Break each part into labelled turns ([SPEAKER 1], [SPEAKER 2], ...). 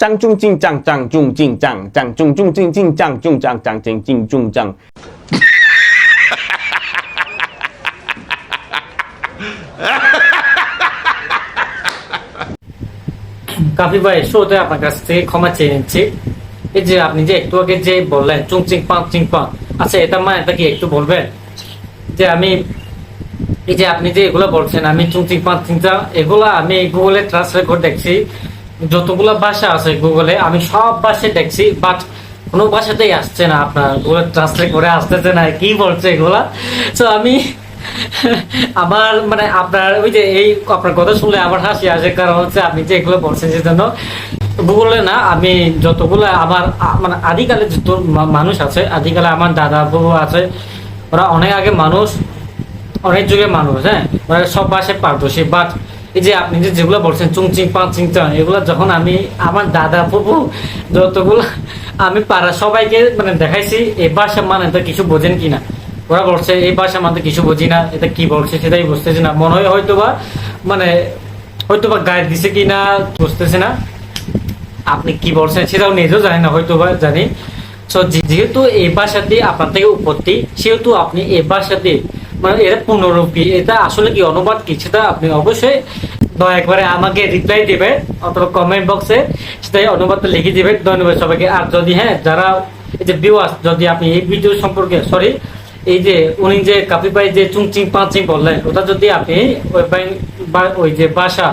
[SPEAKER 1] 张中进张张中进张张中中进进张中张张进进中张。
[SPEAKER 2] কাফি ভাই শুরুতে আপনার কাছ থেকে ক্ষমা চেয়ে নিচ্ছি। এই যে আপনি যে একটু আগে যে বললেন চুং চিং পাং, আচ্ছা এটা এটা কি একটু বলবেন যে আমি এই যে আপনি যে এগুলো বলছেন আমি চুং চিং পাং এগুলা আমি গুগলে ট্রান্সলেট করে দেখছি, যতগুলো ভাষা আছে গুগলে আমি সব ভাষায় দেখছি, বাট কোনো ভাষাতেই আসছে না, আপনার গুগলে ট্রান্সলেট করে আসতেছে না কি বলছে এগুলা। তো আমি আমার মানে আপনার ওই যে এই আপনার কথা শুনলে আমার হাসি আসে, কারণ হচ্ছে আপনি যে এগুলো বলছেন সেজন্য গুগলে না আমি যতগুলো আমার মানে আদিকালে যত মানুষ আছে, আদিকালে আমার দাদা বাবু আছে, ওরা অনেক আগে মানুষ, অনেক যুগের মানুষ, হ্যাঁ ওরা সব ভাষায় পারদর্শী, বাট এই যে আপনি যে যেগুলো বলছেন চুং চিং পাং চিং চাং এগুলো যখন আমি আমার দাদা বাবু যতগুলো আমি পারা সবাইকে মানে দেখাইছি এই ভাষা মানে তো কিছু বোঝেন কিনা, ওরা বলছে এই ভাষা মানে কিছু বুঝি না, এটা কি বলছে সেটাই বুঝতেছি না, মনে হয় হয়তোবা মানে হয়তোবা গায়ে দিছে কিনা বুঝতেছে না, আপনি কি বলছেন সেটাও নিজেও জানি না, হয়তোবা জানি। তো যেহেতু এই ভাষাতে আপনার থেকে উৎপত্তি, সেহেতু আপনি এই ভাষাতে মানে এটা পুনরূপী, এটা আসলে কি অনুবাদ কি সেটা আপনি অবশ্যই দয়া করে আমাকে রিপ্লাই দিবেন অথবা কমেন্ট বক্সে সেটাই অনুবাদটা লিখে দিবেন। ধন্যবাদ সবাইকে। আর যদি হ্যাঁ যারা এই যে ভিউয়ার্স, যদি আপনি এই ভিডিও সম্পর্কে সরি এই যে উনি যে কাপি ভাই যে চুং চিং পাং চিং বললেন ওটা যদি আপনি ওই যে ভাষা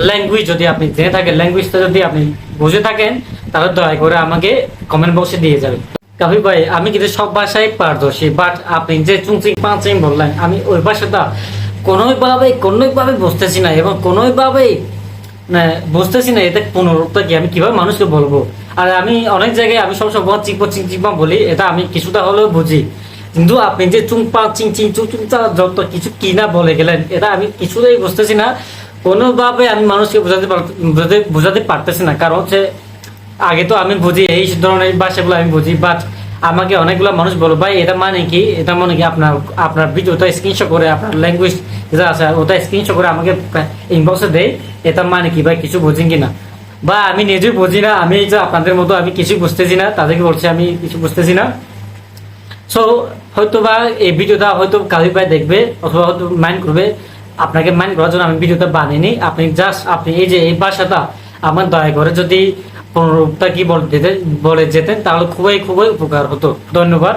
[SPEAKER 2] ল্যাঙ্গুয়েজ যদি আপনি জেনে থাকেন, ল্যাঙ্গুয়েজটা যদি আপনি বুঝে থাকেন তাহলে দয়া করে আমাকে কমেন্ট বক্সে দিয়ে যাবেন। কাপি ভাই আমি কিন্তু সব ভাষায় পারদর্শী, বাট আপনি যে চুং চিং পাং চিং বললেন আমি ওই ভাষাটা কোনোভাবে বুঝতেছি না, এবং কোনোভাবেই বুঝতেছি না এটা পুনরুক্তা কি, আমি কিভাবে মানুষকে বলবো। আর আমি অনেক জায়গায় আমি সবসময় চিকপো চিং চিকপা বলি, এটা আমি কিছুটা হলেও বুঝি, কিন্তু আপনি যে চুং পা চিং চিং চুং চুং যত কিছু কি না বলে গেলেন এটা আমি কিছুতেই বুঝতেছি না, কোনোভাবে আমি মানুষকে বোঝাতে পারতেছি না। কারণ হচ্ছে আগে তো আমি বুঝি এই ধরনের ভাষাগুলো আমি বুঝি, বাট আমাকে অনেকগুলো মানুষ বলো ভাই এটা মানে কি, এটা মানে কি, আপনার ভিডিওটা স্ক্রিনশট করে আপনার ল্যাঙ্গুয়েজ যেটা আছে ওটা স্ক্রিনশট করে আমাকে ইনবক্সে দেয়, এটা মানে কি ভাই কিছু বুঝেন কিনা, বা আমি নিজেই বুঝি না, আমি যে আপনাদের মতো আমি কিছু বুঝতেছি না, তাদেরকে বলছি আমি কিছু বুঝতেছি না। সো হয়তো বা এই ভিডিওটা হয়তো কালি ভাই দেখবে অথবা হয়তো মাইন্ড করবে, আপনাকে মাইন্ড করার জন্য আমি ভিডিওটা বানিয়ে আপনি জাস্ট আপনি এই যে এই ভাষাটা আমার দয়া করে যদি পুনরুক্তা কি বলে যেতেন তাহলে খুবই উপকার হতো। ধন্যবাদ।